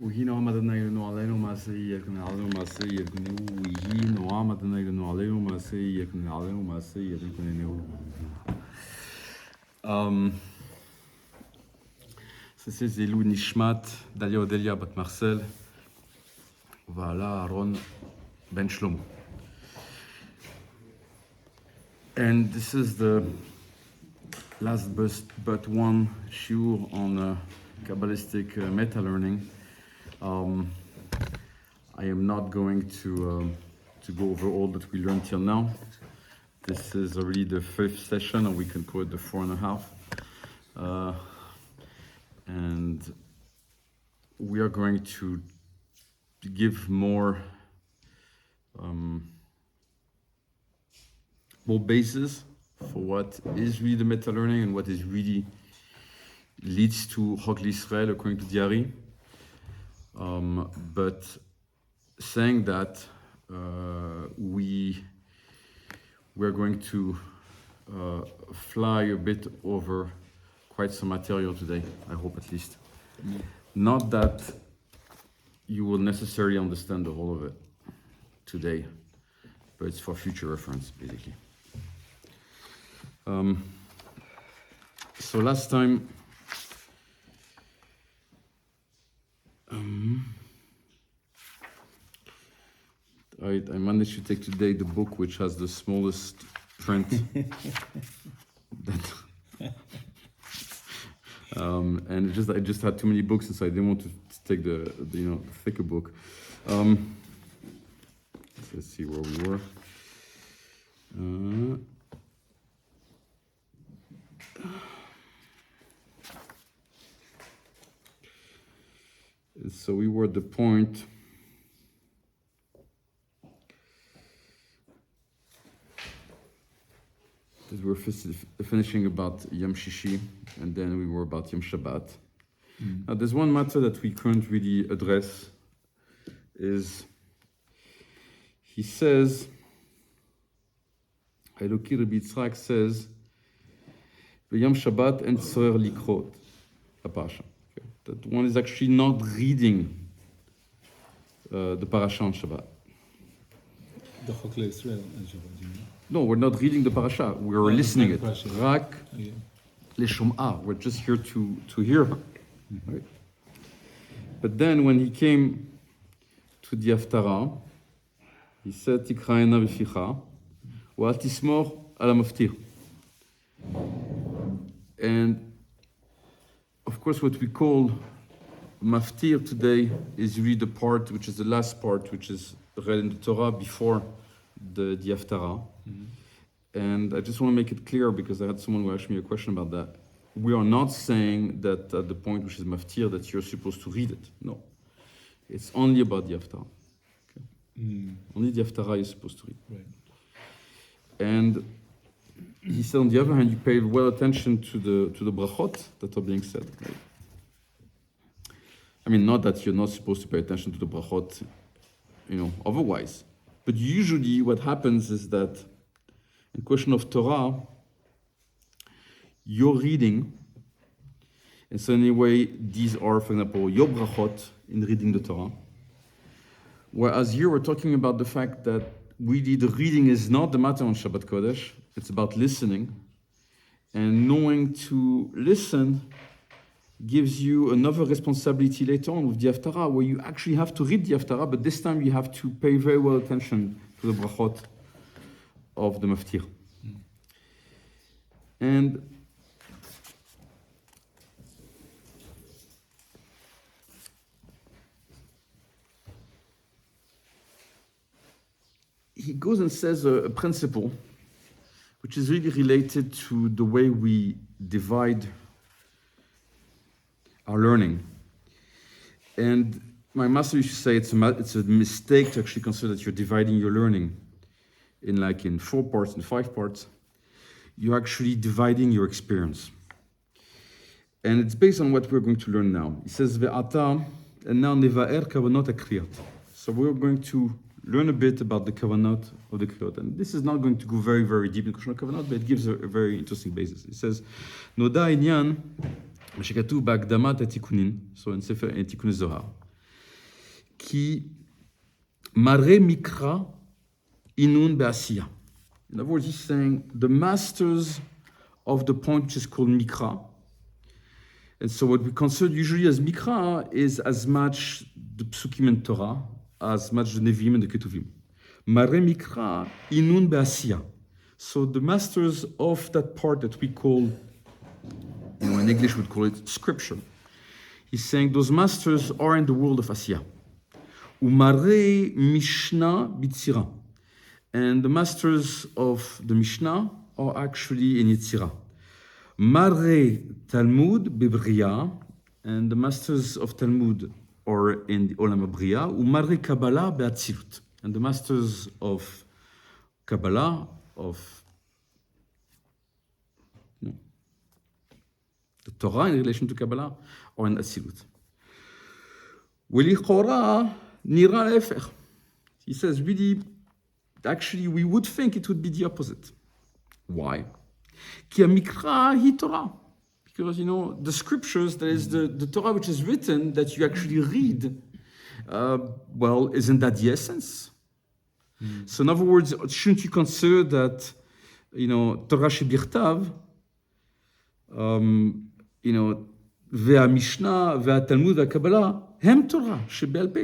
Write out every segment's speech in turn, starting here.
وهي نوع مدنا يلنو علينا معسي يكن علينا معسي يكن وهي نوع مدنا يلنو علينا معسي يكن علينا معسي يكن نو. C'est Zilou Nishmat, Dalia Odelia Bat Marcel, Vala Aaron Ben Shlomo. And this is the last but one shiur on Kabbalistic Metalearning. I am not going to go over all that we learned till now. This is already the fifth session, or we can call it the 4.5. And we are going to give more basis for what is really the Metalearning and what is really leads to Lisrael according to Diari. But saying that we're going to fly a bit over quite some material today, I hope at least. Not that you will necessarily understand the whole of it today, but it's for future reference, basically. So last time, I managed to take today the book which has the smallest print. And I just had too many books, and so I didn't want to take the thicker book. Let's see where we were. So we were at the point that we're finishing about Yom Shishi, and then we were about Yom Shabbat. Now there's one matter that we can't really address, is he says, Eloki Rabbi Yitzchak says, Yom Shabbat and Tzorer Likrot, a parasha. That one is actually not reading the parasha on Shabbat. The Israel and Shabbat. No, we're not reading the parasha. We're listening it. Rak Yeah. leshom'a. We're just here to hear her. Right? But then when he came to the Haftarah, he said, Tikra'ena b'ficha, wa tismor ala maftir. And of course, what we call maftir today is really the part, which is the last part, which is read in the Torah before the Haftarah. And I just want to make it clear, because I had someone who asked me a question about that. We are not saying that at the point which is maftir that you're supposed to read it. No. It's only about the Haftarah. Okay? Only the Haftarah you're supposed to read. Right. And he said, on the other hand, you pay well attention to the brachot that are being said. Right? I mean, not that you're not supposed to pay attention to the brachot, otherwise. But usually what happens is that in question of Torah, you're reading, and so anyway, these are, for example, your brachot in reading the Torah. Whereas here we're talking about the fact that really the reading is not the matter on Shabbat Kodesh, it's about listening. And knowing to listen gives you another responsibility later on with the Haftarah, where you actually have to read the Haftarah, but this time you have to pay very well attention to the brachot of the maftir. And he goes and says a principle which is really related to the way we divide our learning. And my master used to say it's a mistake to actually consider that you're dividing your learning in 4 parts, in 5 parts. You're actually dividing your experience. And it's based on what we're going to learn now. He says, Ve'ata, and now neva'er kavanot hakriyot. So we're going to learn a bit about the kavanot of the kriyot. And this is not going to go very, very deep in question of kavanot, but it gives a very interesting basis. It says, Noda inyan, shekatuv ba'akdamat hatikunin, so in Sefer Tikkun Zohar, ki mare mikra inun be'asiya. In other words, he's saying the masters of the point which is called mikra. And so what we consider usually as mikra is as much the psukim and Torah, as much the Nevi'im and the Ketuvim. Mare mikra inun be'asiya. So the masters of that part that we call, in English we'd call it scripture. He's saying those masters are in the world of Asiya. Umare Mishnah Bitzira. And the masters of the Mishnah are actually in Yetzirah. Mare Talmud Bebriya. And the masters of Talmud are in the Olam Abriya. Umare Kabbalah Be'atzilut. And the masters of Kabbalah, of the Torah in relation to Kabbalah, or in Atzilut. Welichora nira lefech. He says, really, actually, we would think it would be the opposite. Why? Ki mikra hi Torah. Because, the scriptures, there is the Torah which is written that you actually read. Isn't that the essence? So in other words, shouldn't you consider that, Torah shebirtav, והמשנה והתלמוד והקבלה הם תורה שבעל פה,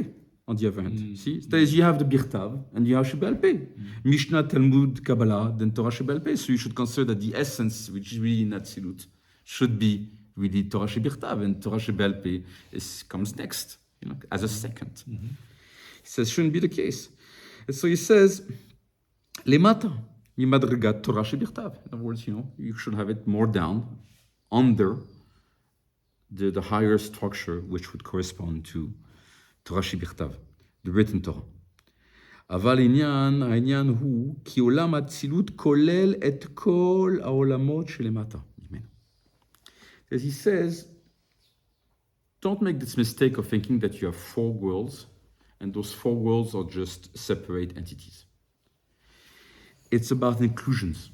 on the other hand. See? That is, you have the birtav and you have שבעל פה. Mishnah, Talmud, Kabbalah, then Torah שבעל פה. So you should consider that the essence, which is really in Atzilut, should be really Torah שבirtav, and Torah שבעל פה comes next, as a second. He says, shouldn't be the case. And so he says, למטה, ממדרגת תורה שבirtav. In other words, you should have it more down, under the higher structure which would correspond to Torah שבכתב, the written Torah. אבל העניין הוא כי עולם האצילות כולל את כל העולמות שלמטה. As he says, don't make this mistake of thinking that you have 4 worlds and those 4 worlds are just separate entities. It's about inclusions.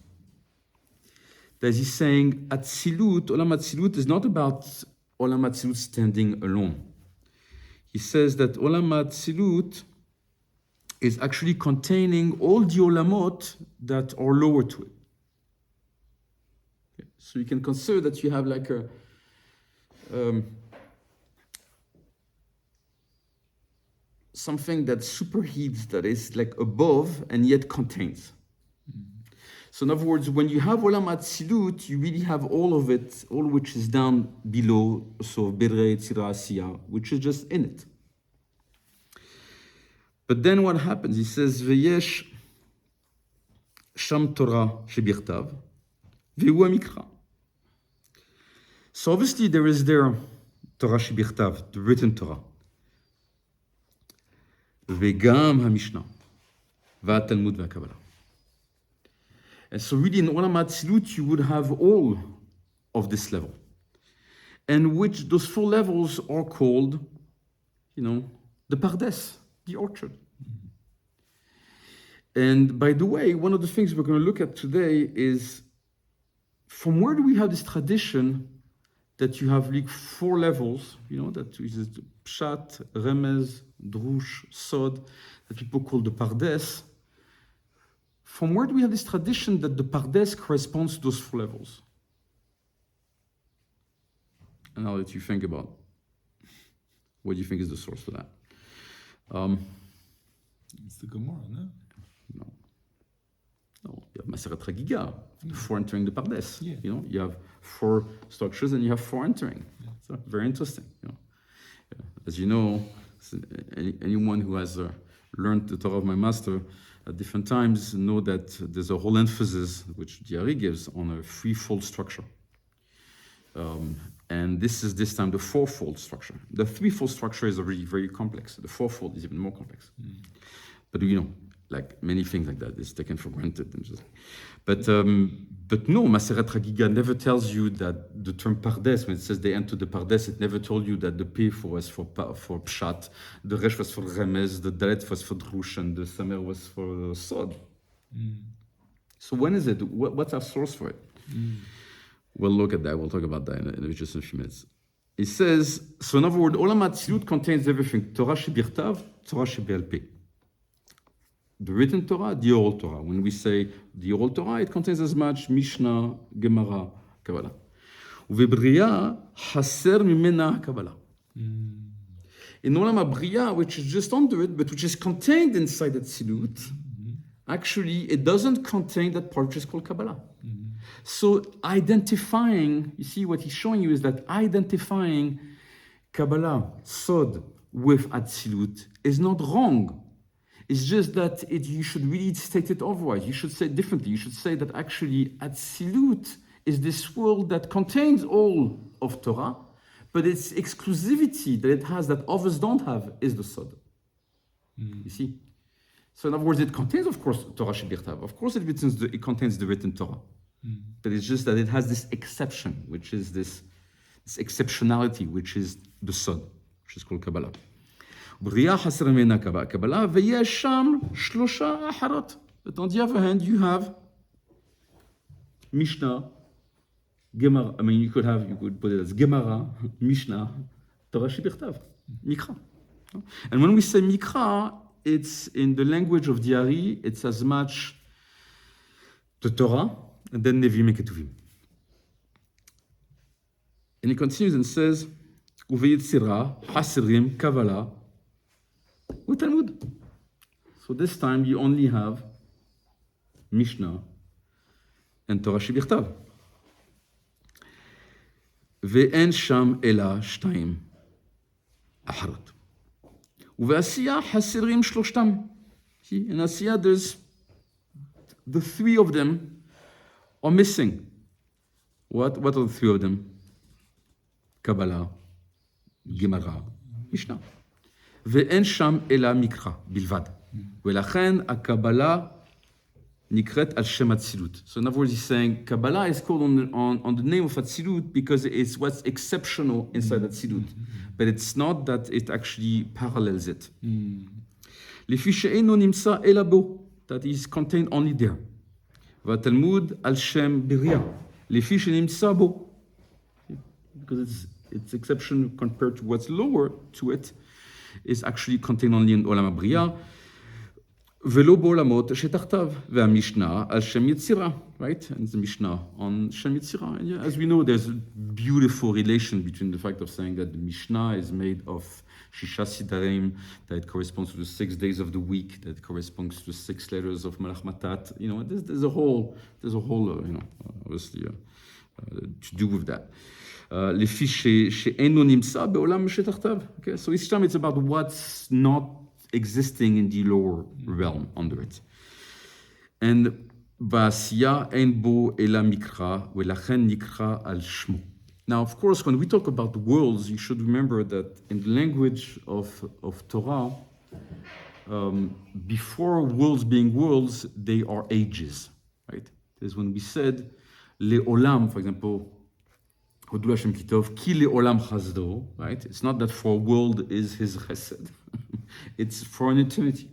As he's saying, Atzilut, Olam Atzilut is not about Olam Atzilut standing alone. He says that Olam Atzilut is actually containing all the Olamot that are lower to it. Okay. So you can consider that you have like a something that superheats, that is like above and yet contains. So in other words, when you have Olam Atzilut, you really have all of it, all which is down below, so Berei, Tzira, Asiya, which is just in it. But then what happens? He says, V'yesh Sham Torah shebirtav, V'hu mikra. So obviously there is there Torah shebirtav, the written Torah. V'gam HaMishnah, V'atalmud V'akabbalah. And so really in Olam Atzilut, you would have all of this level. And which those 4 levels are called, the Pardes, the orchard. And by the way, one of the things we're going to look at today is, from where do we have this tradition that you have like 4 levels, that is Pshat, Remez, Drush, Sod, that people call the Pardes. From where do we have this tradition that the Pardes corresponds to those 4 levels? And I'll let you think about what do you think is the source for that. It's the Gemara, no? No, you have Maseret Chagiga, 4 entering the Pardes. Yeah. You have 4 structures and you have 4 entering. Yeah. So very interesting. As you know, anyone who has learned the Torah of my master at different times know that there's a whole emphasis which Diari gives on a 3-fold structure. And this is this time the 4-fold structure. The 3-fold structure is already very complex. The 4-fold is even more complex. But like many things like that is taken for granted. But no, Maseret Chagiga never tells you that the term Pardes, when it says they enter the Pardes, it never told you that the P was for Pshat, the Resh was for Remez, the Dalet was for Drush, and the Samer was for Sod. So when is it? What's our source for it? We'll look at that. We'll talk about that in just a few minutes. He says, so in other words, Olam Hatzilut contains everything. Torah shebirtav, Torah shebe'al peh. The written Torah, the oral Torah. When we say the oral Torah, it contains as much Mishnah, Gemara, Kabbalah. Uvebriya haser mimena Kabbalah. In Olam HaBriya, which is just under it, but which is contained inside Hatzilut, actually, it doesn't contain that part which is called Kabbalah. So identifying, you see what he's showing you is that identifying Kabbalah, Sod, with Hatzilut is not wrong. It's just that you should really state it otherwise. You should say it differently. You should say that actually Hatzilut is this world that contains all of Torah, but its exclusivity that it has that others don't have is the Sod. You see? So in other words, it contains, of course, Torah Shebirtav. Of course, it contains the written Torah. But it's just that it has this exception, which is this exceptionality, which is the Sod, which is called Kabbalah. B'riya haser mimena Kabbalah, veyesh sham shlosha acharot. But on the other hand, you have Mishnah, Gemara. I mean, you could put it as Gemara, Mishnah, Torah Shebirtav, Mikra. And when we say Mikra, it's in the language of the Ari, it's as much the Torah, and then Nevi'im and Ketuvim. And he continues and says, Uveyitzira, Hasirim, Kabbalah, Utalmud. So this time you only have Mishnah and Torah Shebirtav. Ve'en sham ela shtayim acharot. Uve'asiya hasirim shloshtam. See, in Asiya there's the three of them are missing. What are the three of them? Kabbalah, Gemara, Mishnah. Ve'en sham ela mikra bilvad. Ve'lachen ha-Kabbalah nikret al shem Hatzilut. So in other words, he's saying Kabbalah is called on the name of Hatzilut because it's what's exceptional inside Hatzilut. But it's not that it actually parallels it. Lefi she'eino nimsa ela bo, that is contained only there. V'Talmud al shem biriya. Lefi she'nimsa bo, because its exception compared to what's lower to it is actually contained only in Olam HaBriya. Velo bo'olamot shetachtav, ve'amishnah al shem Yetzira, right? And the Mishnah on Shem Yetzira. And yeah, as we know, there's a beautiful relation between the fact of saying that the Mishnah is made of Shisha Sidarim, that it corresponds to the 6 days of the week, that corresponds to 6 letters of Malach Matat. You know, there's a whole, obviously, to do with that. לפי שאינו נמצא בעולם שתחתיו. Okay, so each time it's about what's not existing in the lower realm under it. And בעשייה אין בו אלא מקרא, ולכן נקרא על שמו. Now, of course, when we talk about worlds, you should remember that in the language of Torah, before worlds being worlds, they are ages, right? Because when we said le'olam, for example, Ki le'olam chazdo, right? It's not that for a world is his chesed. It's for an eternity.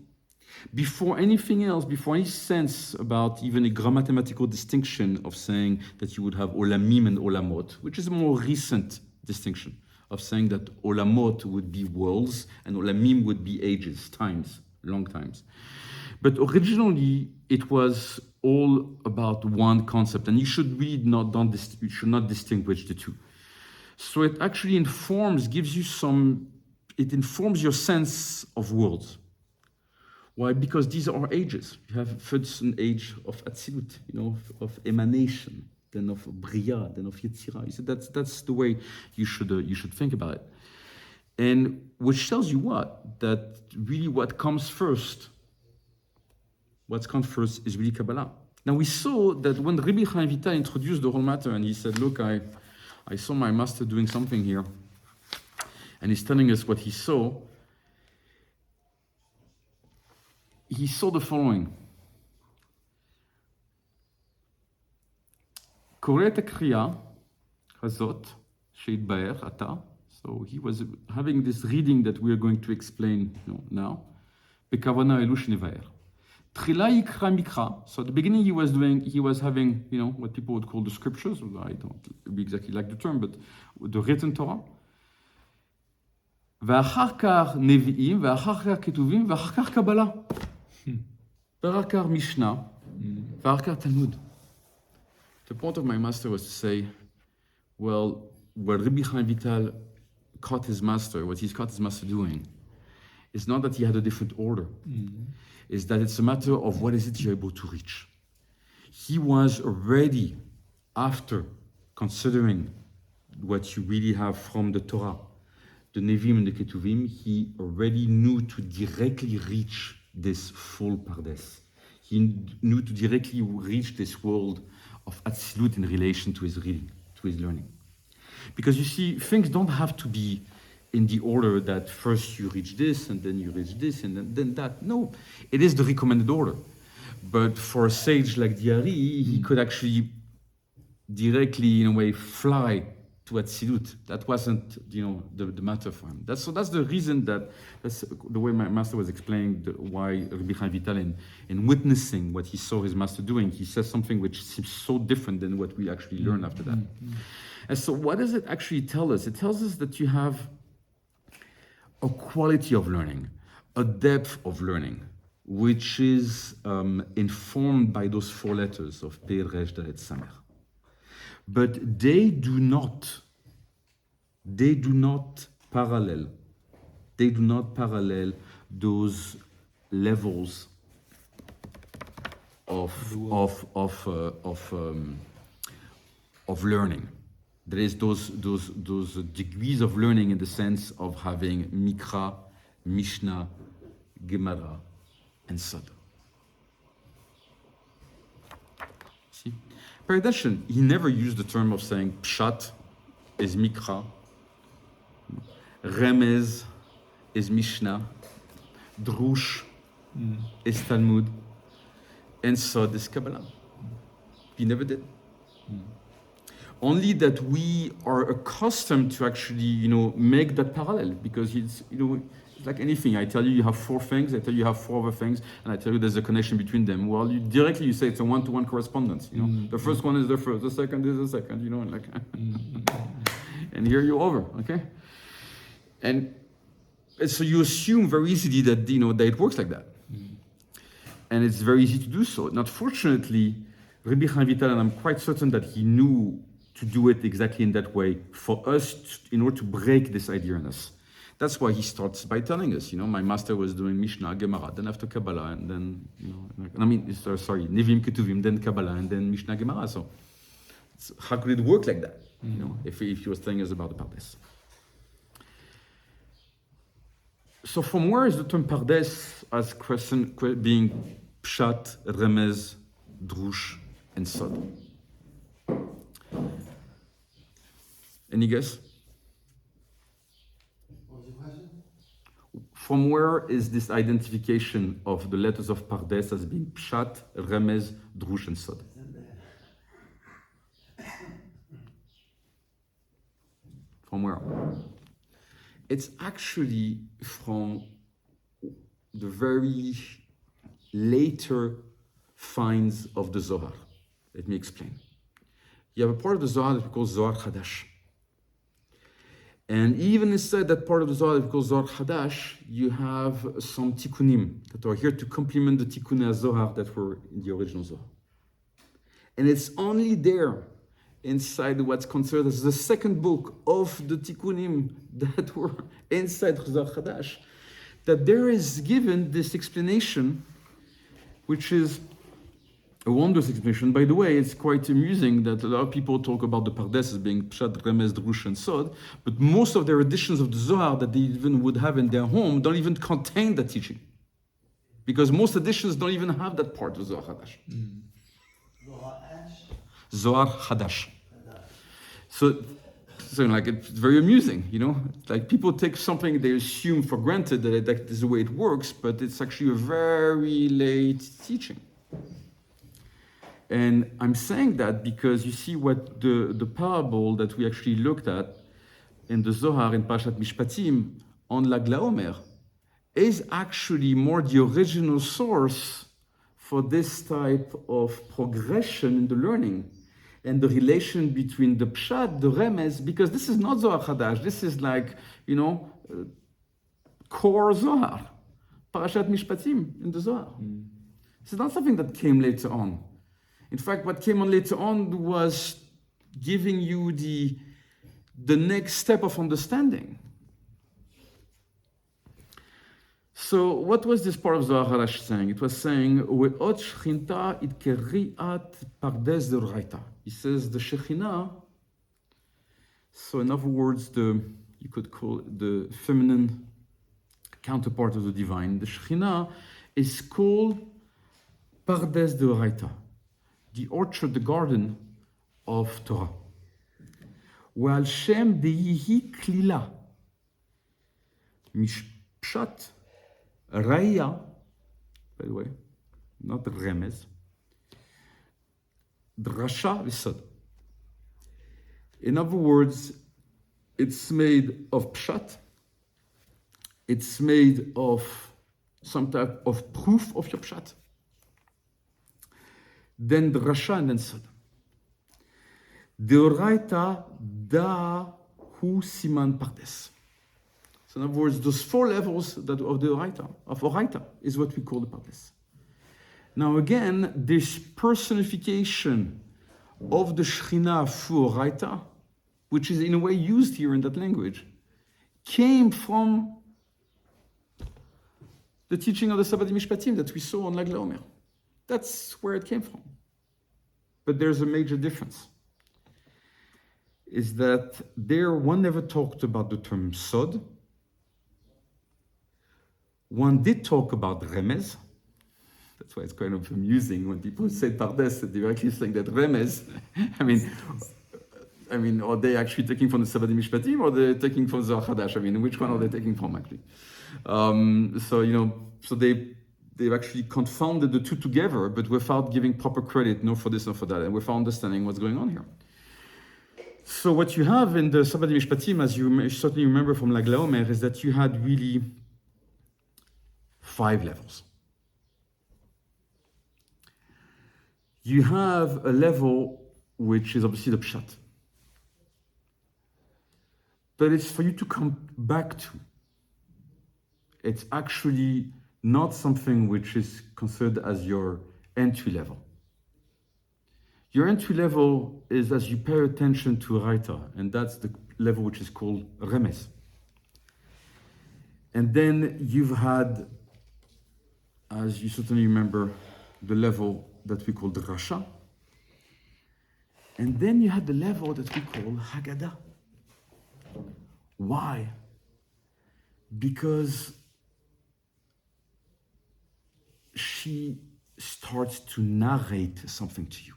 Before anything else, before any sense about even a grammatical distinction of saying that you would have olamim and olamot, which is a more recent distinction of saying that olamot would be worlds and olamim would be ages, times, long times. But originally, it was all about one concept, and you should really not distinguish the two. So it actually gives you it informs your sense of worlds. Why? Because these are ages. You have first an age of Atzilut, of emanation, then of Bria, then of Yetzira. You said that's the way you should think about it, and which tells you that really what comes first. What comes first is really Kabbalah. Now we saw that when Rabbi Chaim Vital introduced the whole matter and he said, look, I saw my master doing something here. And he's telling us what he saw. He saw the following. Koret kriya hazot sheitbaer ata. So he was having this reading that we are going to explain now. Bekavana elu shnevaer. So at the beginning he was having, what people would call the scriptures. I don't exactly like the term, but the written Torah. ואחר כך נביאים, ואחר כך כתובים, ואחר כך קבלה. ואחר כך משנה, ואחר כך תלמוד. The point of my master was to say, well, what Rabbi Chaim Vital caught his master, what he's caught his master doing, is not that he had a different order. Is that it's a matter of what is it you're able to reach. He was already, after considering what you really have from the Torah, the Nevi'im and the Ketuvim, he already knew to directly reach this full Pardes. He knew to directly reach this world of Atzilut in relation to his reading, to his learning. Because you see, things don't have to be in the order that first you reach this, and then you reach this, and then that. No, it is the recommended order. But for a sage like Diari, he could actually directly, in a way, fly to Atzilut. That wasn't, the matter for him. That's the reason that's the way my master was explaining why Rabbi Chaim Vital, in witnessing what he saw his master doing, he says something which seems so different than what we actually learn after that. And so what does it actually tell us? It tells us that you have a quality of learning, a depth of learning, which is informed by those four letters of Pe, Resh, Dalet, Samer. But they do not parallel those levels of learning. There is those degrees of learning in the sense of having Mikra, Mishnah, Gemara, and Sada. See? Per addition, he never used the term of saying Pshat is Mikra, Remez is Mishnah, Drush is Talmud, and Sod is Kabbalah. He never did. Only that we are accustomed to actually, make that parallel, because it's like anything. I tell you have four things, I tell you have four other things, and I tell you there's a connection between them. Well, you say it's a one-to-one correspondence. The first one is the first, the second is the second. And here you're over, okay? And so you assume very easily that that it works like that, and it's very easy to do so. Now, fortunately, Rabbi Chaim Vital, and I'm quite certain that he knew to do it exactly in that way for us, in order to break this idea in us. That's why he starts by telling us, my master was doing Mishnah, Gemara, then after Kabbalah, and then, Nevi'im, Ketuvim, then Kabbalah, and then Mishnah, Gemara. So how could it work like that, if he was telling us about the Pardes? So from where is the term Pardes as question being Pshat, Remez, Drush, and Sod? Any guess? What was the question? From where is this identification of the letters of Pardes as being Pshat, Remez, Drush, and Sod? From where? It's actually from the very later finds of the Zohar. Let me explain. You have a part of the Zohar that we call Zohar Chadash. And even inside that part of the Zohar that we call Zohar Chadash, you have some tikkunim that are here to complement the tikkunei Zohar that were in the original Zohar. And it's only there, inside what's considered as the second book of the tikkunim that were inside Zohar Chadash, that there is given this explanation, which is a wondrous explanation. By the way, it's quite amusing that a lot of people talk about the Pardes as being Pshat, Remez, Drush, and Sod, but most of their editions of the Zohar that they even would have in their home don't even contain that teaching. Because most editions don't even have that part of Zohar Chadash. Zohar Chadash. So it's very amusing, Like people take something they assume for granted that is the way it works, but it's actually a very late teaching. And I'm saying that because you see what the parable that we actually looked at in the Zohar in Parashat Mishpatim on Lag Omer is actually more the original source for this type of progression in the learning and the relation between the Pshat, the Remez, because this is not Zohar Chadash. This is like, core Zohar, Parashat Mishpatim in the Zohar. It's not something that came later on. In fact, what came on later on was giving you the next step of understanding. So what was this part of Zohar Hadash saying? It was saying, Ve'ot Shechinta it keriat pardes deoraita. He says the Shekhinah, so in other words, you could call it the feminine counterpart of the divine. The Shekhinah is called pardes deoraita, the orchard, the garden of Torah. Ve'al shem deyihi klila, mishpshat Raya, by the way, not Remez, Drasha V'Sod. In other words, it's made of pshat, it's made of some type of proof of your pshat, then Drasha and then Sod. Deoraita da hu siman pardes. So in other words, those four levels of the Oraita is what we call the Pardes. Now again, this personification of the Shekhinah for Oraita, which is in a way used here in that language, came from the teaching of the Sabbat Mishpatim that we saw on Lag Leomer. That's where it came from. But there's a major difference. Is that there one never talked about the term Sod. One did talk about Remez. That's why it's kind of amusing when people say Pardes, they're actually saying that Remez. I mean, are they actually taking from the Sabbat Mishpatim or they're taking from Zohar Hadash? I mean, which one are they taking from actually? So they've actually confounded the two together, but without giving proper credit, no for this, no for that, and without understanding what's going on here. So what you have in the Sabbat Mishpatim, as you certainly remember from Lag Leomer, is that you had really 5 levels. You have a level which is obviously the pshat, but it's for you to come back to. It's actually not something which is considered as your entry level. Your entry level is as you pay attention to Raita, and that's the level which is called Remez. And then you've had, as you certainly remember, the level that we call Drasha. And then you had the level that we call Haggadah. Why? Because she starts to narrate something to you.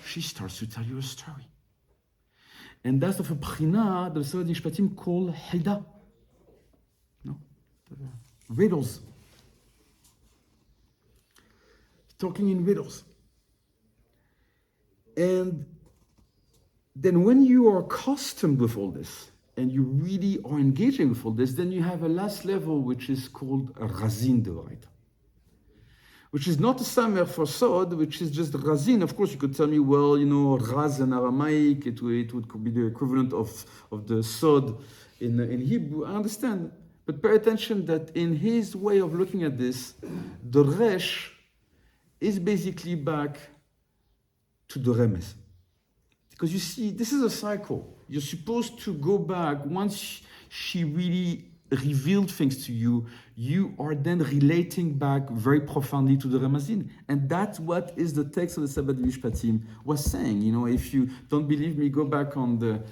She starts to tell you a story. And that's of a bchina that the Sabbat Mishpatim call Hida. No? Riddles. Talking in riddles. And then when you are accustomed with all this, and you really are engaging with all this, then you have a last level which is called Razin Deoraita, which is not a samer for Sod, which is just Razin. Of course, you could tell me, well, Raz in Aramaic, it could be the equivalent of the Sod in Hebrew. I understand. But pay attention that in his way of looking at this, the Resh is basically back to the Remez. Because you see, this is a cycle. You're supposed to go back. Once she really revealed things to you, you are then relating back very profoundly to the Remazin. And that's what is the text of the Sabbat Mishpatim was saying. If you don't believe me, go back on that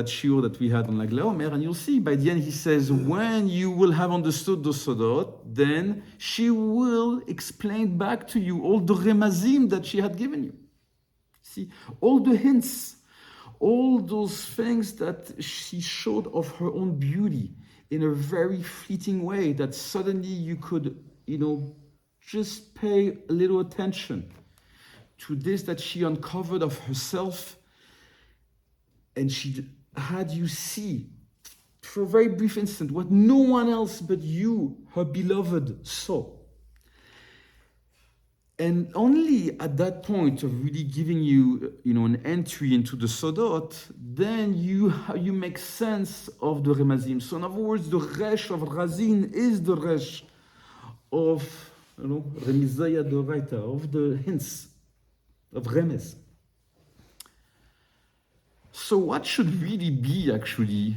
shiur that we had on Lag Leomer, and you'll see by the end he says, when you will have understood the Sodot, then she will explain back to you all the Remazim that she had given you. See, all the hints, all those things that she showed of her own beauty in a very fleeting way, that suddenly you could, just pay a little attention to this that she uncovered of herself, and she had you see for a very brief instant what no one else but you, her beloved, saw. And only at that point of really giving you, an entry into the Sodot, then you make sense of the Remazim. So in other words, the Resh of Razin is the Resh of, Remizaya Doraita, of the hints, of Remez. So what should really be actually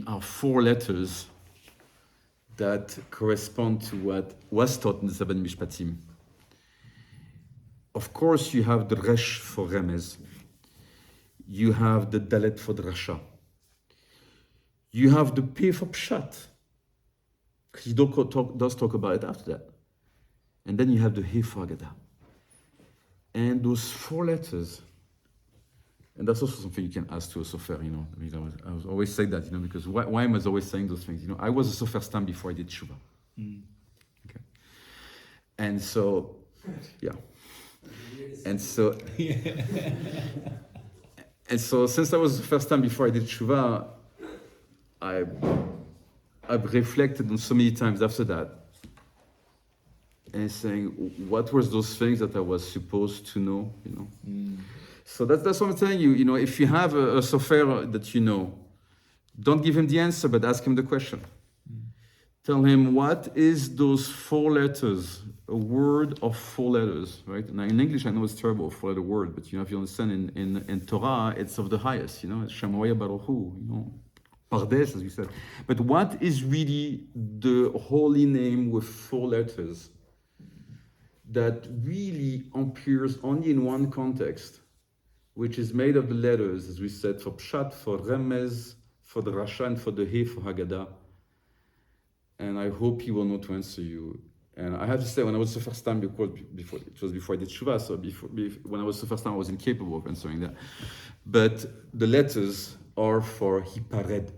our 4 letters that correspond to what was taught in the Seven Mishpatim? Of course, you have the Resh for Remez. You have the Dalet for the Rasha. You have the P for Pshat. He does talk about it after that. And then you have the He for Agada. And those 4 letters, and that's also something you can ask to a sofer, I was always saying that, because why am I always saying those things? I was a sofer stam before I did Tshuva. Okay. And so, yeah. And so, since I was the first time before I did Tshuva, I've reflected on so many times after that, and saying, what were those things that I was supposed to know, So that's what I'm telling you, if you have a sofer that don't give him the answer, but ask him the question. Tell him, what is those 4 letters, a word of 4 letters, right? Now in English, I know it's terrible, a 4-letter word, but if you understand in Torah, it's of the highest, it's Shamoya Baruch Hu, Pardes, as we said. But what is really the holy name with 4 letters that really appears only in one context, which is made of the letters, as we said, for Pshat, for Remez, for the Rasha, and for the He, for Haggadah. And I hope he will know to answer you. And I have to say, when I was the first time, before I did Tshuva, so when I was the first time, I was incapable of answering that. But the letters are for Hipared.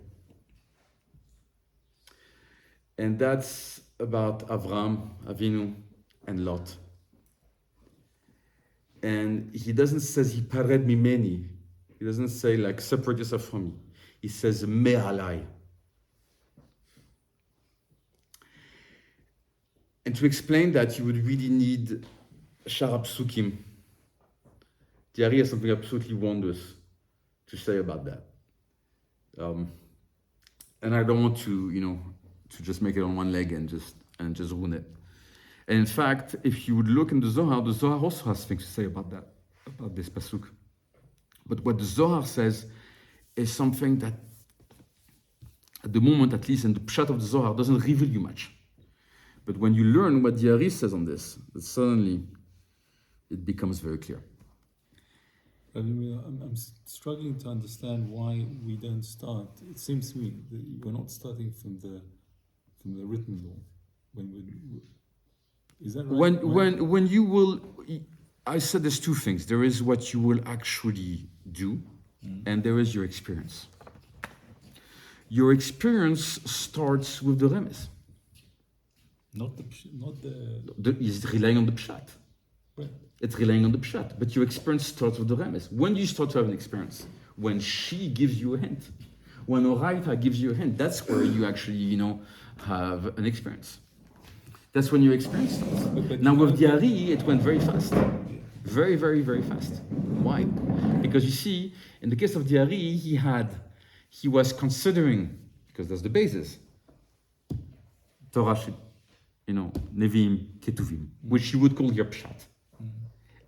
And that's about Avraham, Avinu, and Lot. And he doesn't say Hipared mimeni. He doesn't say separate yourself from me. He says me'alai. And to explain that, you would really need Shara Psukim. The Ari has something absolutely wondrous to say about that. And I don't want to, to just make it on one leg and just ruin it. And in fact, if you would look in the Zohar also has things to say about that, about this pasuk. But what the Zohar says is something that, at the moment at least, in the pshat of the Zohar, doesn't reveal you much. But when you learn what the Ari says on this, suddenly it becomes very clear. I'm struggling to understand why we don't start. It seems to me that we're not starting from the written law. Is that right? When you will, I said there's 2 things. There is what you will actually do, and there is your experience. Your experience starts with the Remez. It's relying on the Pshat. Right. It's relying on the Pshat. But your experience starts with the Remez. When do you start to have an experience? When she gives you a hint. When Oraita gives you a hint, that's where you actually, have an experience. That's when your experience starts. Now with the Ari, it went very fast. Very, very, very fast. Why? Because you see, in the case of the Ari, he was considering, because that's the basis, Torah, Nevi'im, Ketuvim, which you would call your Pshat.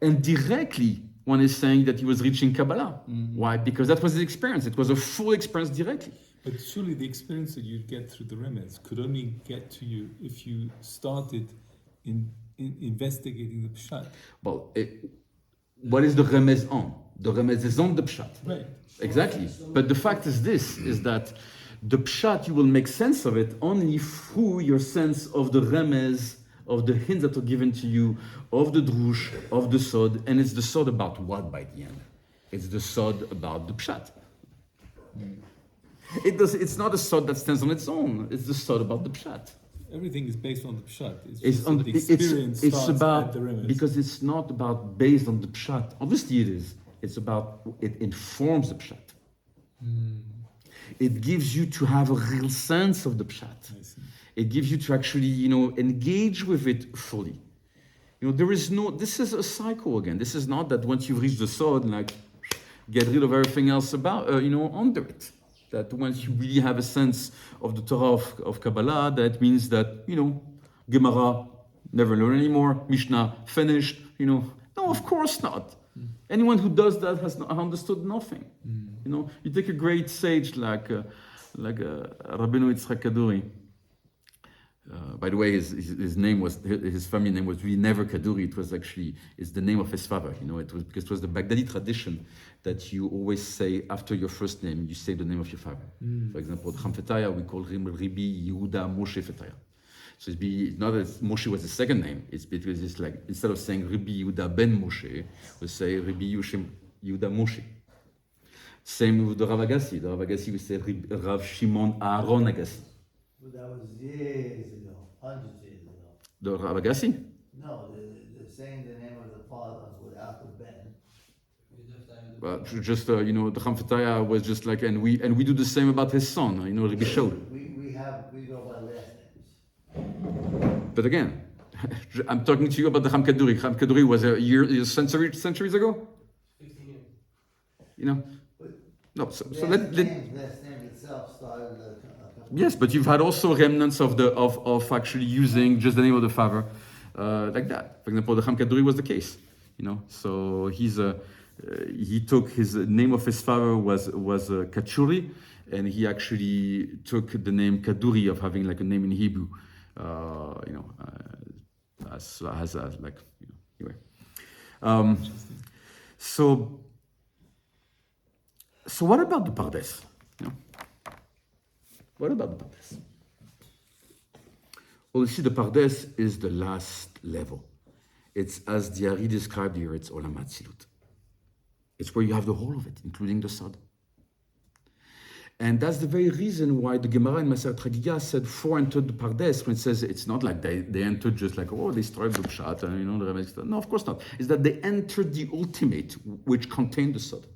And directly, one is saying that he was reaching Kabbalah. Why? Because that was his experience. It was a full experience directly. But surely the experience that you'd get through the Remez could only get to you if you started in investigating the Pshat. Well, what is the Remez on? The Remez is on the Pshat. Right. Exactly. But the fact is that the Pshat, you will make sense of it only through your sense of the Remez, of the hints that are given to you, of the Drush, of the Sod. And it's the Sod about what by the end? It's the Sod about the Pshat. It's not a Sod that stands on its own. It's the Sod about the Pshat. Everything is based on the Pshat. The experience starts about, at the Remez. because it's not about based on the Pshat. Obviously it is. It's about, it informs the Pshat. It gives you to have a real sense of the Pshat. It gives you to actually, engage with it fully. there is no, this is a cycle again. This is not that once you've reached the Sod, like, get rid of everything else about, under it. That once you really have a sense of the Torah of Kabbalah, that means that, Gemara, never learn anymore, Mishnah, finished, No, of course not. Anyone who does that has understood nothing. You take a great sage like Rabbeinu Yitzchak Kaduri. By the way, his name was, his family name was really never Kaduri. It was actually, it's the name of his father. It was because it was the Baghdadi tradition that you always say after your first name, you say the name of your father. For example, Cham Fetaya, we call him Rabbi Yehuda Moshe Fetaya. So it's not that Moshe was his second name. It's because it's like, instead of saying Rabbi Yehuda ben Moshe, we say Rabbi Yehuda Moshe. Same with the Rav Agassi. The Rav Agassi, we say Rav Shimon Aaron Agassi. But that was years ago, hundreds of years ago. The Rav Agassi? No, the saying the name of the father without the ben. Just the Cham Fetaya was just like, and we do the same about his son. Rabbi Shaul. We go by last names. But again, I'm talking to you about the Cham Kaduri. Cham Kaduri was centuries ago. 15 years. No. So Last let name itself started. Yes, but you've had also remnants of actually using just the name of the father like that. For example, the Cham Kaduri was the case. So he took his name of his father was Kachuri, and he actually took the name Kaduri of having like a name in Hebrew. Anyway. So what about the Pardes? What about the Pardes? Well, you see, the Pardes is the last level. It's, as Diari described here, it's Olam HaTzilut. It's where you have the whole of it, including the Sod. And that's the very reason why the Gemara in Maseret Chagiga said 4 entered the Pardes, when it says it's not like they entered just like, they destroyed the Pshat, and the Remez. No, of course not. It's that they entered the ultimate, which contained the Sod.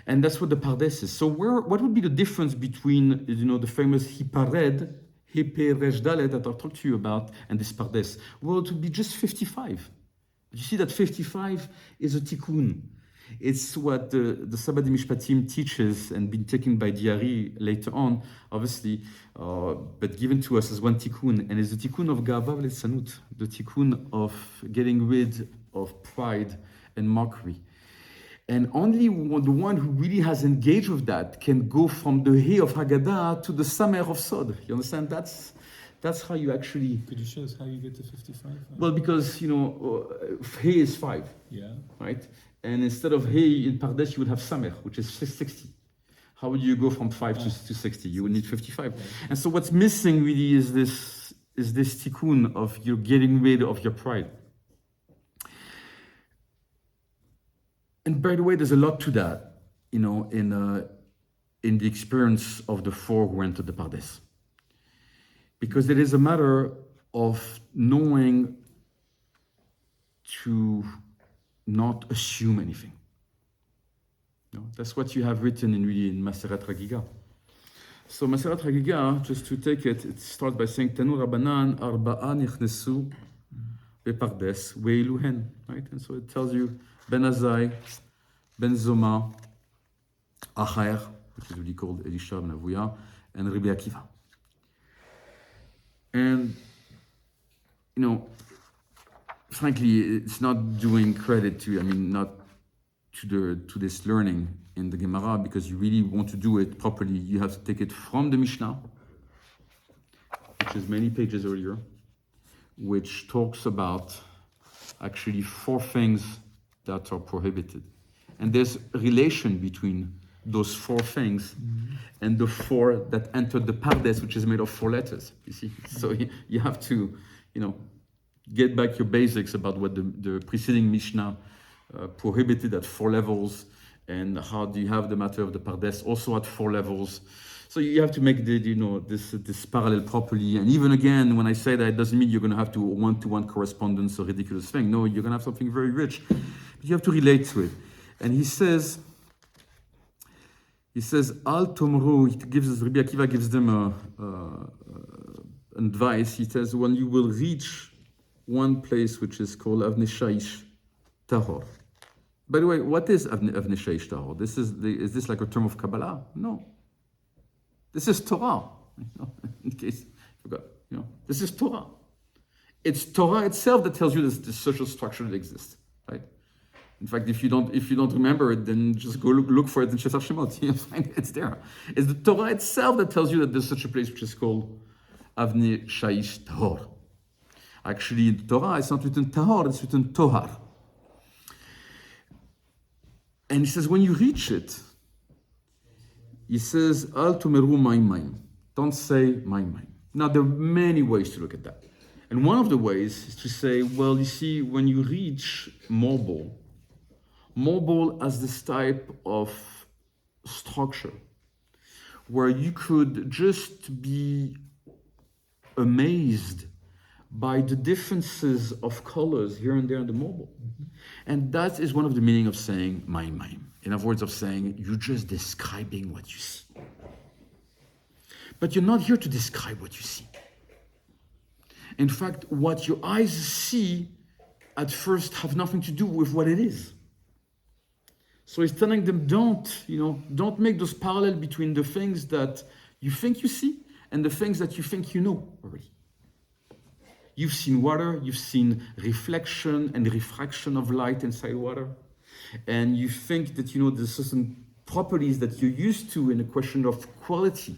And that's what the Pardes is. So what would be the difference between, the famous Hipared, Hiperesh Dalet that I've talked to you about, and this Pardes? Well, it would be just 55. But you see that 55 is a tikkun. It's what the Sabba Mishpatim teaches and been taken by Diari later on, obviously, but given to us as one tikkun. And it's the tikkun of Ga'ava v'Litzanut, the tikkun of getting rid of pride and mockery. And only the one who really has engaged with that can go from the He of Haggadah to the Samer of Sod. You understand? That's how you actually... Could you show us how you get to 55? Well, because, He is 5. Yeah. Right? And instead of He in Pardes, you would have Samer, which is 60. How would you go from 5 to 60? You would need 55. Right. And so what's missing really is this tikkun of you getting rid of your pride. And by the way, there's a lot to that, in the experience of the 4 who entered the Pardes. Because it is a matter of knowing to not assume anything. That's what you have written in Maseret Chagiga. So Maseret Chagiga, just to take it, it starts by saying, Tanu Rabbanan arba'a nichnesu bePardes ve'iluhen. Right? And so it tells you, Ben Azai, Ben Zoma, Acher, which is really called Elisha ben Avuya, and Rabbi Akiva. And, frankly, it's not doing credit to, not to this learning in the Gemara, because you really want to do it properly. You have to take it from the Mishnah, which is many pages earlier, which talks about actually 4 things that are prohibited. And there's a relation between those 4 things and the 4 that entered the Pardes, which is made of 4 letters, you see. So you have to, get back your basics about what the preceding Mishnah prohibited at 4 levels, and how do you have the matter of the Pardes also at 4 levels. So you have to make this parallel properly. And even again, when I say that, it doesn't mean you're going to have to one-to-one correspondence, a ridiculous thing. No, you're going to have something very rich. But you have to relate to it. And he says, Al Tomru, Rabbi Akiva gives them advice. He says, when you will reach one place which is called Avnei Shaish Tahor. By the way, what is Avnei Shaish Tahor? Is this like a term of Kabbalah? No. This is Torah. In case you forgot, this is Torah. It's Torah itself that tells you this social structure that exists, right? In fact, if you don't remember it, then just go look for it in Shesach Shemot. You'll find it's there. It's the Torah itself that tells you that there's such a place which is called Avnei Shaish Tahor. Actually, in the Torah, it's not written Tahor, it's written Tohar. And he says, when you reach it, he says, Al tumeru maim. Don't say maim. Now, there are many ways to look at that. And one of the ways is to say, well, you see, when you reach Mobile as this type of structure where you could just be amazed by the differences of colors here and there in the Mobile. And that is one of the meaning of saying maim. In other words, of saying, you're just describing what you see. But you're not here to describe what you see. In fact, what your eyes see at first have nothing to do with what it is. So he's telling them, don't make those parallels between the things that you think you see and the things that you think you know already. You've seen water, you've seen reflection and refraction of light inside water. And you think that, there's certain properties that you're used to in a question of quality.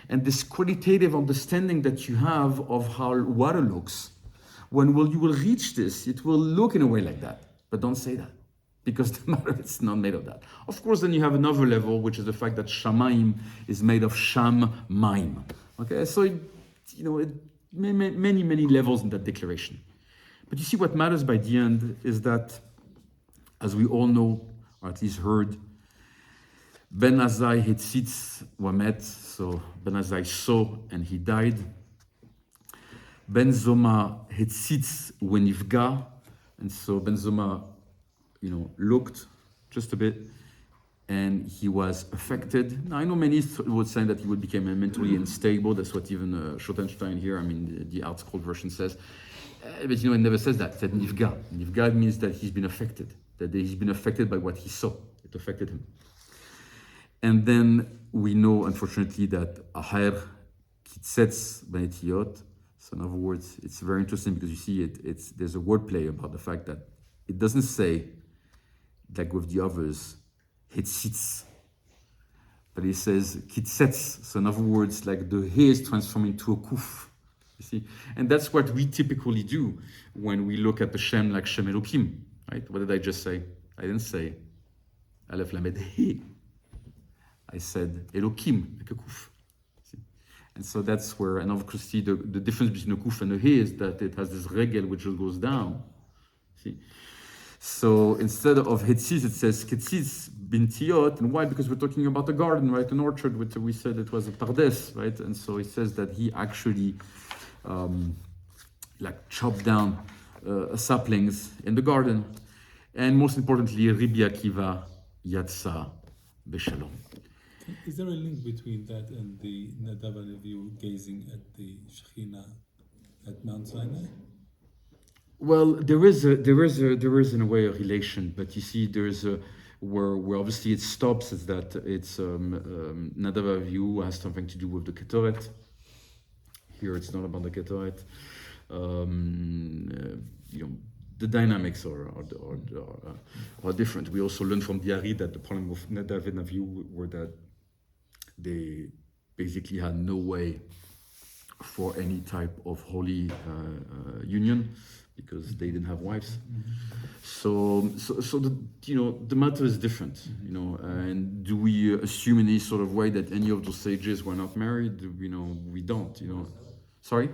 And this qualitative understanding that you have of how water looks, when you will reach this, it will look in a way like that. But don't say that, because the matter is not made of that. Of course, then you have another level, which is the fact that Shamayim is made of Sham Maim. Okay, so many levels in that declaration. But you see, what matters by the end is that, as we all know, or at least heard, Ben Azai Hitzitz Wamet, so Ben Azai saw and he died. Ben Zoma Hitzitz Wenivga, and so Ben Zoma, looked just a bit and he was affected. Now, I know many would say that he would become mentally unstable. That's what even Schottenstein here, the Art Scroll version says. But it never says that. It said Nivga. Nivga means that he's been affected, that he's been affected by what he saw. It affected him. And then we know, unfortunately, that Aher Kitzetz Benetiot. So in other words, it's very interesting because you see there's a wordplay about the fact that it doesn't say, like with the others, Hitzitz, but it says Kitzetz. So in other words, like the he is transformed into a kuf. You see? And that's what we typically do when we look at the Shem like Shem Elokim. Right? What did I just say? I didn't say Aleph Lamed He. I said Elokim, like a kuf. See? And so that's where, and of course, see the difference between a kuf and a he is that it has this regel which just goes down. See? So instead of Hetziz, it says Ketziz Bintiot. And why? Because we're talking about a garden, right? An orchard, which we said it was a Pardes, right? And so it says that he actually chopped down saplings in the garden. And most importantly, Rabbi Akiva Yatsa Beshalom. Is there a link between that and the Nadav and Avihu gazing at the Shekhinah at Mount Sinai? Well, there is in a way a relation, but you see, there's where obviously it stops is that it's Nadav and Avihu has something to do with the Ketoret. Here, it's not about the Ketoret. The dynamics are different. We also learned from the Ari that the problem with Nadav and Avihu were that they basically had no way for any type of holy union because they didn't have wives. So the matter is different, and do we assume in any sort of way that any of those sages were not married? We don't, Sorry?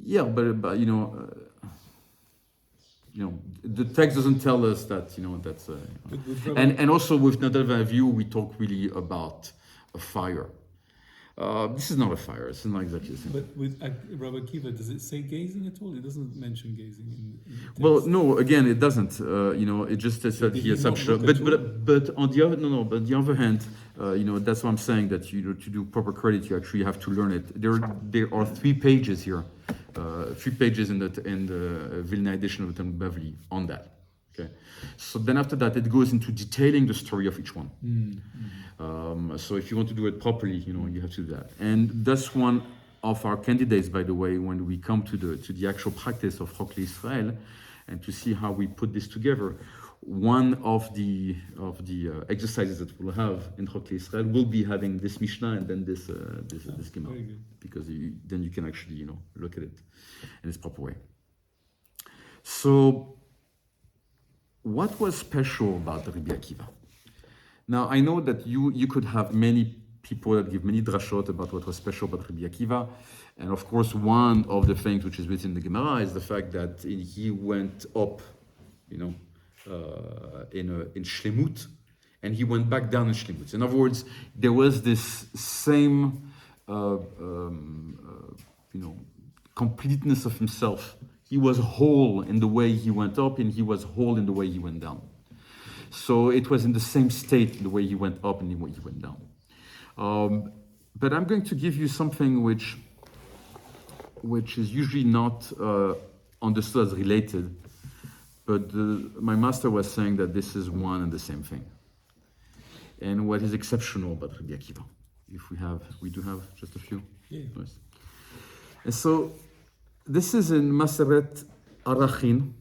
Yeah, but the text doesn't tell us that, that's... And also with Nadav and Avihu, we talk really about a fire. This is not a fire. It's not exactly the same. But with Rabbi Akiva, does it say gazing at all? It doesn't mention gazing in the text. Well, no. Again, it doesn't. It just says that Did he he has not such. look at all? But on the other But the other hand, that's what I'm saying. That to do proper credit, you actually have to learn it. There are 3 pages here, 3 pages in the Vilna edition of the Talmud Bavli on that. Okay. So then after that, it goes into detailing the story of each one. So if you want to do it properly, you have to do that. And that's one of our candidates, by the way, when we come to the actual practice of Chok Lisrael, and to see how we put this together. One of the exercises that we'll have in Chok Lisrael will be having this Mishnah and then this Gemara, very good. because then you can actually look at it in its proper way. So, what was special about Rabbi Akiva? Now, I know that you could have many people that give many drashot about what was special about Rabbi Akiva. And of course, one of the things which is written in the Gemara is the fact that he went up, in Shlemut, and he went back down in Shlemut. In other words, there was this same, completeness of himself. He was whole in the way he went up, and he was whole in the way he went down. So it was in the same state in the way he went up and the way he went down. But I'm going to give you something which is usually not understood as related, but my master was saying that this is one and the same thing. And what is exceptional about Rabbi Akiva? We do have just a few. Yeah. Nice. And so this is in Maseret Arachin,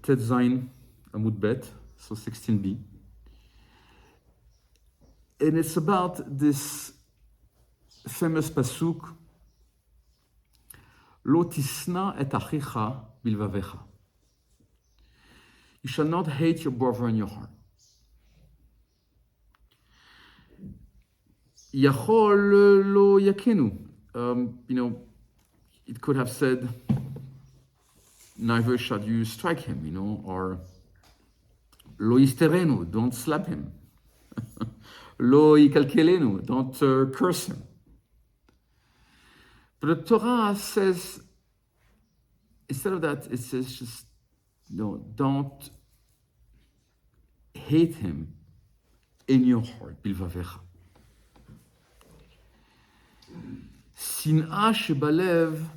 Tet Zayin Amud Bet, so 16b. And it's about this famous pasuk, Lo tisna et achicha bilvavecha. You shall not hate your brother in your heart. Yachol lo yakenu. It could have said, neither shall you strike him, or lo yisterenu, don't slap him. Lo yikalkelenu, don't curse him. But the Torah says, instead of that, it says just, don't hate him in your heart, bilvavecha. שנאה שבלב,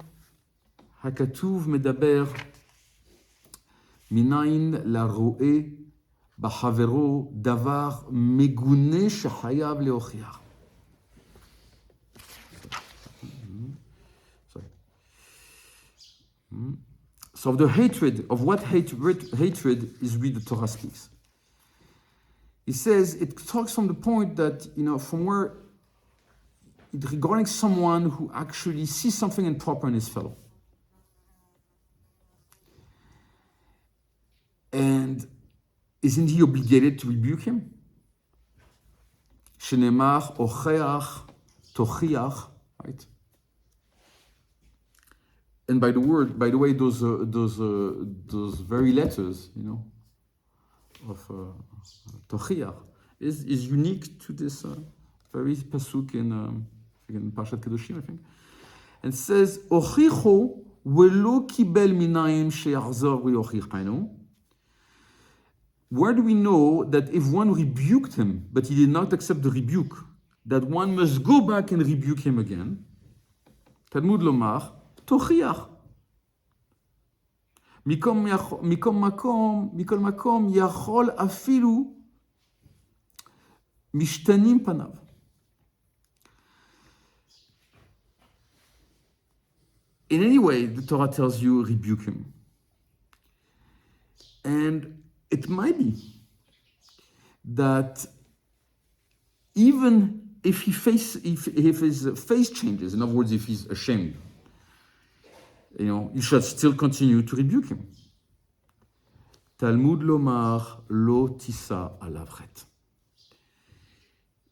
הכתוב מדבר מניין לרואה בחברו דבר מגונה שחייב להוכיח. So the hatred, of what hatred is really the Torah speaks. It says, it talks from the point that, from where, regarding someone who actually sees something improper in his fellow. And isn't he obligated to rebuke him? Shenemach, ocheach, tochiach, right? And by the way, those very letters, of tochiach, is unique to this very pasuk in Parshat Kedoshim, I think. And says, Ochicho velo kibel minayim sheyachzor v'yochichanu. Where do we know that if one rebuked him, but he did not accept the rebuke, that one must go back and rebuke him again? Talmud lomar, tochiach. Mikol makom yachol afilu mishtanim panav. In any way, the Torah tells you, rebuke him. And it might be that even if his face changes, in other words, if he's ashamed, you should still continue to rebuke him. Talmud lomar lo tisa alavret.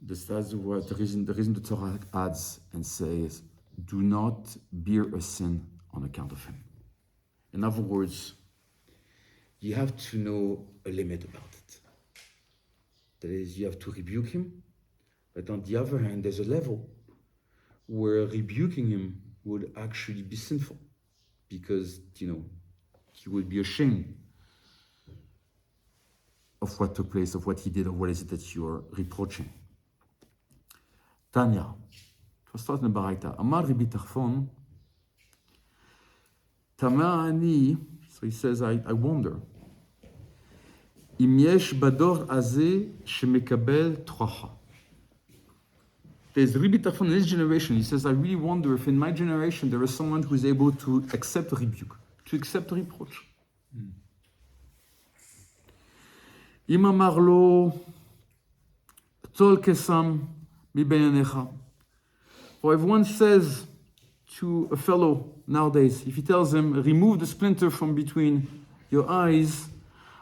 That's the word. The reason the Torah adds and says, do not bear a sin on account of him. In other words, you have to know a limit about it. That is, you have to rebuke him, But on the other hand, there's a level where rebuking him would actually be sinful, because, he would be ashamed of what took place, of what he did, of what is it that you're reproaching. Tanya, it was taught in the Baraita. Amar Rabbi Tarfon, Tama ani, so he says, I wonder, Im yesh bador azeh shemekabel trocha. There's Rabbi Tarfon in his generation. He says, I really wonder if in my generation there is someone who is able to accept rebuke, to accept reproach. Im amar lo tol kesam mi be'yanecha. For if one says to a fellow nowadays, if he tells him, remove the splinter from between your eyes,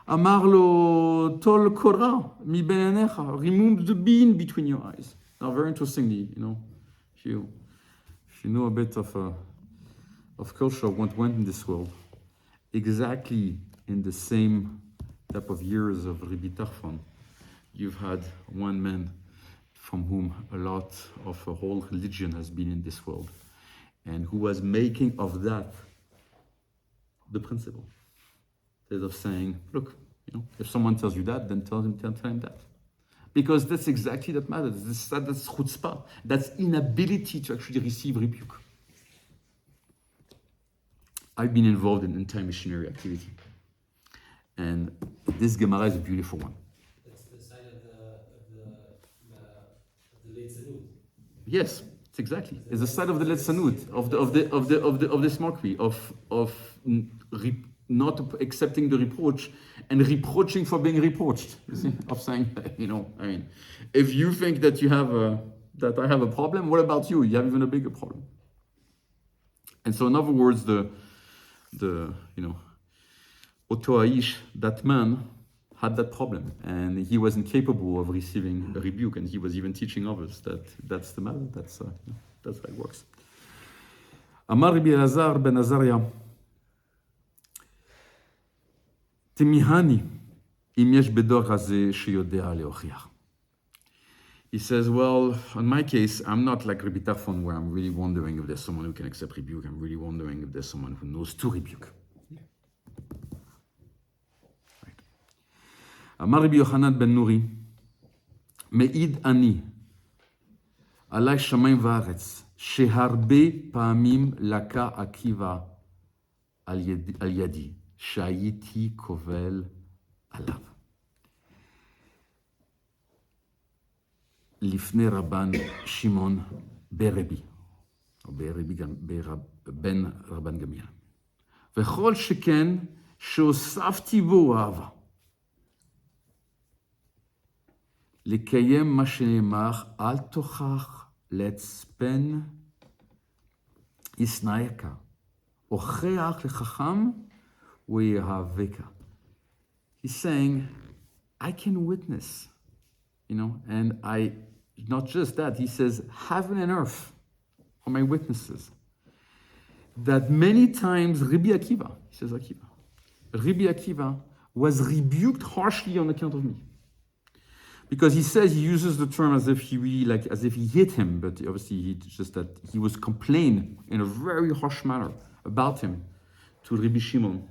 amar lo tol korah mi be'yanecha, remove the beam between your eyes. Now, very interestingly, if you know a bit of culture, what went in this world, exactly in the same type of years of Rabbi Tarfon, you've had one man from whom a lot of a whole religion has been in this world, and who was making of that the principle. Instead of saying, look, if someone tells you that, then tell him that. Because that's exactly that matters. That's chutzpah. That's inability to actually receive rebuke. I've been involved in anti-missionary activity. And this Gemara is a beautiful one. That's the side of the late Sanud. Yes, it's exactly. It's the side of the Letzanud, of this mockery, of not accepting the reproach and reproaching for being reproached. You see, of saying, if you think that you have that I have a problem, what about you? You have even a bigger problem. And so, in other words, the Oto Aish, that man, had that problem, and he was incapable of receiving a rebuke, and he was even teaching others that's the matter. That's how it works. Amar Rabbi Elazar ben Azariah, Temihani, im yesh bedor hazeh sheyodea leochiach. He says, well, in my case, I'm not like Rabbi Tarfon, where I'm really wondering if there's someone who can accept rebuke. I'm really wondering if there's someone who knows to rebuke. Right. Amar Rabbi Yochanan ben Nuri, Me'id ani, alay shamayim va'aretz, sheharbe pa'amim laka akiva al yadi, shayiti kovel alav. לפני רבן שמעון ברבי, או ברבי בן רבן גמליאל. וכל שכן שהוספתי בו אהבה. לקיים מה שנאמר, אל תוכח לצפן ישנאיך, הוכח לחכם ויאהבך. He's saying, I can witness, and not just that, he says, heaven and earth are my witnesses. That many times Rabbi Akiva, he says Rabbi Akiva was rebuked harshly on account of me. Because he says, he uses the term as if he hit him, but obviously he was complaining in a very harsh manner about him to Rabbi Shimon,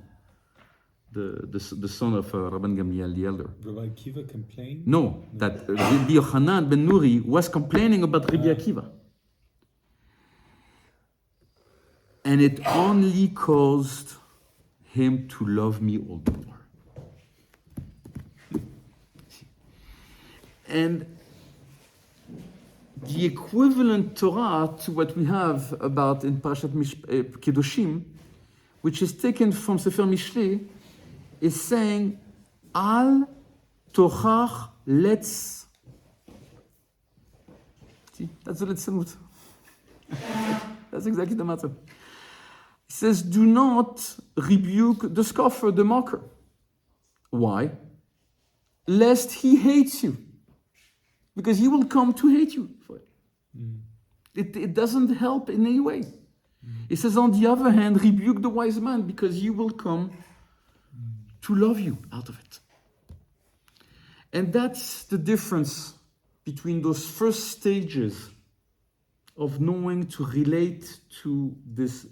the son of Rabban Gamliel the elder. Rabbi Akiva complained? No, that Rabbi Yochanan ben Nuri was complaining about Rabbi Akiva. And it only caused him to love me all the more. And the equivalent Torah to what we have about in Parashat Kedoshim, which is taken from Sefer Mishlei, is saying, Al tochach letz. See, that's the letzanut. That's exactly the matter. He says, do not rebuke the scoffer, the mocker. Why? Lest he hates you. Because he will come to hate you for it. It doesn't help in any way. He says, on the other hand, rebuke the wise man, because he will come to love you out of it. And that's the difference between those first stages of knowing to relate to this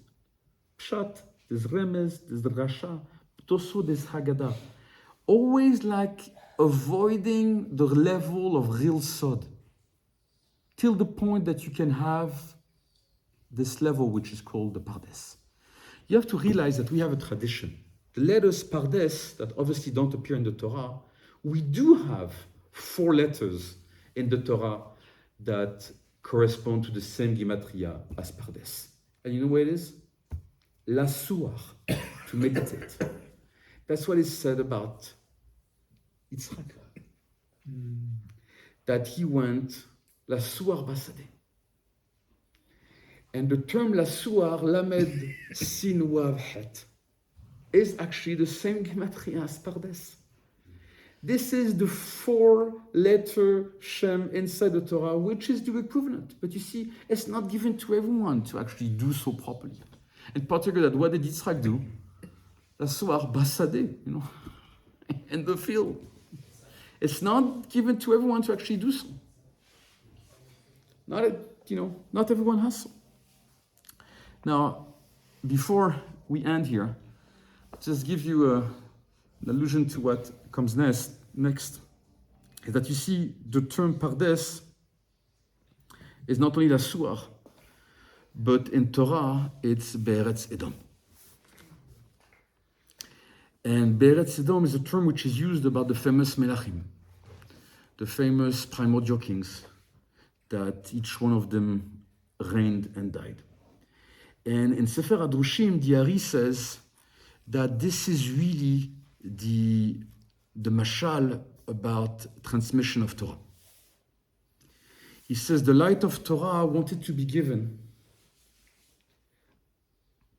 pshat, this remez, this drasha, but also this haggadah. Always like avoiding the level of real sod, till the point that you can have this level which is called the pardes. You have to realize that we have a tradition. The letters pardes that obviously don't appear in the Torah, we do have 4 letters in the Torah that correspond to the same gematria as pardes. And you know what it is? Lasuach, to meditate. That's what is said about Yitzchak. That he went lasuach basadeh. And the term lasuach, lamed sin wav het, is actually the same gematria as pardes. This is the 4-letter Shem inside the Torah, which is the equivalent. But you see, it's not given to everyone to actually do so properly. In particular, that what did Yitzchak do? Lasuach basadeh, in the field. It's not given to everyone to actually do so. Not everyone has so. Now, before we end here, just give you an allusion to what comes next, is that you see the term pardes is not only lasuach, but in Torah it's be'eretz Edom. And be'eretz Edom is a term which is used about the famous melachim, the famous primordial kings, that each one of them reigned and died. And in Sefer HaDrushim, the Ari says that this is really the mashal about transmission of Torah. He says the light of Torah wanted to be given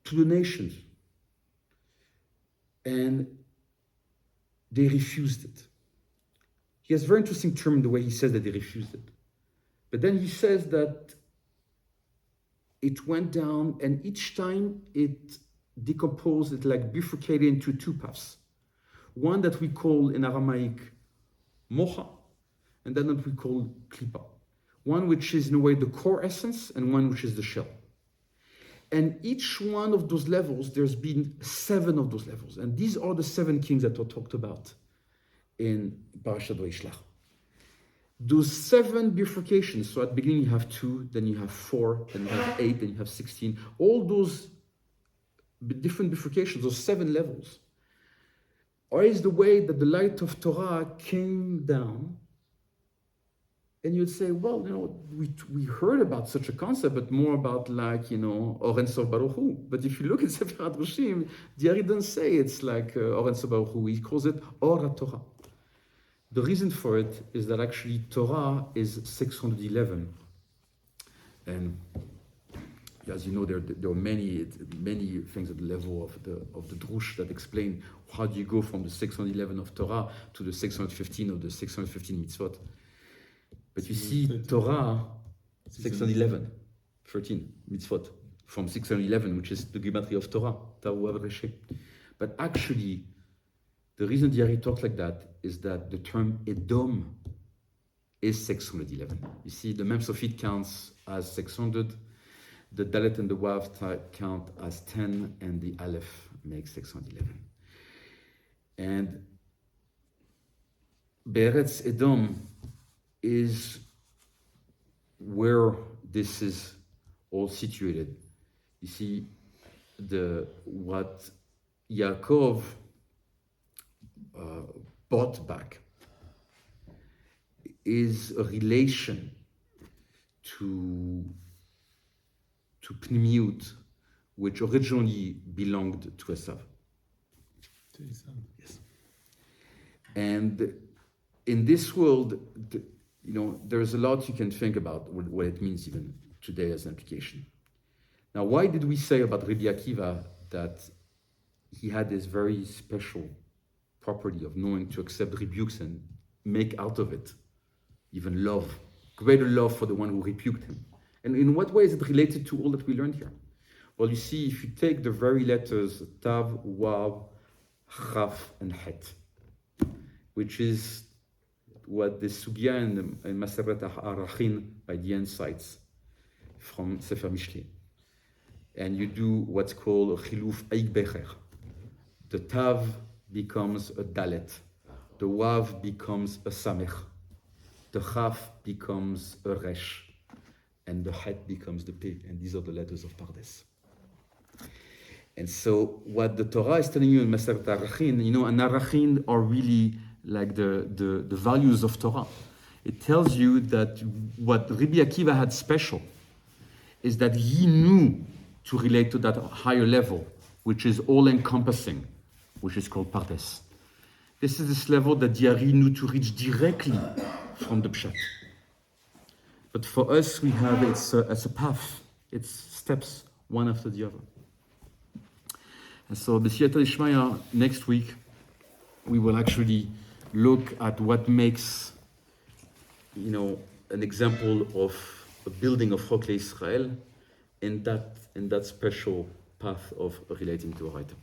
to the nations, and they refused it. He has a very interesting term in the way he says that they refused it. But then he says that it went down, and each time it decomposed, it like bifurcated into 2 paths. One that we call in Aramaic mocha, and then that we call klipa. One which is in a way the core essence, and one which is the shell. And each one of those levels, there's been 7 of those levels. And these are the 7 kings that are talked about in Parashat Vayishlach. Those 7 bifurcations, so at the beginning you have 2, then you have 4, then you have 8, then you have 16. All those different bifurcations, those 7 levels, is the way that the light of Torah came down. And you'd say, well, we heard about such a concept, but more about Oren Sof Baruch Hu. But if you look at Sefer HaDrushim, the Ari doesn't say it's like Oren Sof Baruch Hu. He calls it Or HaTorah. The reason for it is that actually Torah is 611. And as you know, there are many things at the level of the Drush that explain how do you go from the 611 of Torah to the 615 of the 615 mitzvot. But you see, 13. Torah, 611, 13 mitzvot, from 611, which is the gematria of Torah, Taru Av Reshe. But actually, the reason the Ari talks like that is that the term Edom is 611. You see, the Mem Sofit counts as 600, the Dalet and the Wav count as 10, and the Aleph makes 611. And Be'eretz Edom is where this is all situated. You see, what Yaakov bought back is a relation to Pnimiut, which originally belonged to Esav. Yes. And in this world, there's a lot you can think about what it means even today as an application. Now, why did we say about Rabbi Akiva that he had this very special property of knowing to accept rebukes and make out of it even love, greater love for the one who rebuked him? And in what way is it related to all that we learned here? Well, you see, if you take the very letters Tav, Wav, Chaf, and Het, which is what the Sugya and Maseret Arachin by the end cites from Sefer Mishlei. And you do what's called a Chiluf Eik Becher. The Tav becomes a Dalet. The Wav becomes a Samech. The Chaf becomes a Resh. And the Het becomes the Pe. And these are the letters of Pardes. And so what the Torah is telling you in Maseret Arachin, and Arachin are really like the values of Torah. It tells you that what Rabbi Akiva had special is that he knew to relate to that higher level, which is all-encompassing, which is called Pardes. This is this level that the Ari knew to reach directly from the Pshat. But for us, we have it's a path. It's steps, one after the other. And so, B'Siyata Yishmaya, next week, we will actually look at what makes, an example of a building of Chok Israel in that special path of relating to a writer.